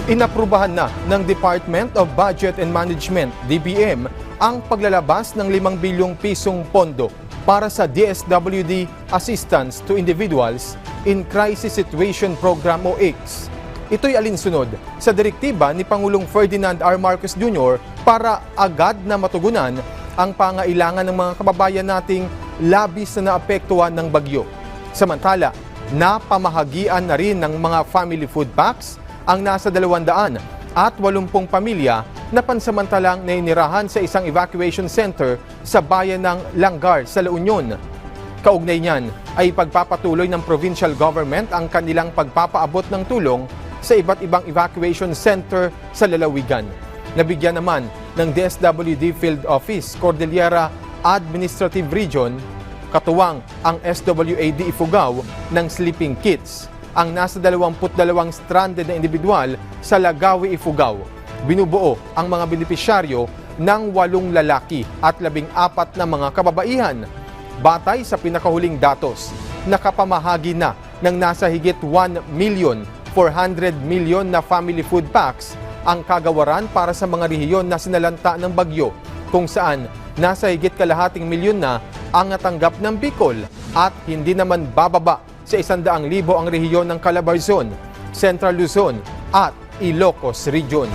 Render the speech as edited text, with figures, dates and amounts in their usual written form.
Inaprubahan na ng Department of Budget and Management, DBM, ang paglalabas ng 5 bilyong pisong pondo para sa DSWD Assistance to Individuals in Crisis Situation Program o ACS. Ito'y alinsunod sa direktiba ni Pangulong Ferdinand R. Marcos Jr. para agad na matugunan ang pangailangan ng mga kababayan nating labis na naapektuhan ng bagyo. Samantala, napamahagian na rin ng mga family food packs ang nasa 280 pamilya na pansamantalang nainirahan sa isang evacuation center sa bayan ng Langar sa La Union. Kaugnay niyan ay pagpapatuloy ng provincial government ang kanilang pagpapaabot ng tulong sa iba't ibang evacuation center sa lalawigan. Nabigyan naman ng DSWD Field Office Cordillera Administrative Region, katuwang ang SWAD Ifugao ng sleeping kits. Ang nasa 22 stranded na individual sa Lagawi, Ifugao. Binubuo ang mga benepisyaryo ng 8 lalaki at 14 na mga kababaihan. Batay sa pinakahuling datos, nakapamahagi na ng nasa higit 1,400,000,000 na family food packs ang kagawaran para sa mga rehiyon na sinalanta ng bagyo, kung saan nasa higit kalahating milyon na ang natanggap ng Bicol at hindi naman bababa sa 100,000 ang rehiyon ng Calabarzon, Central Luzon at Ilocos Region.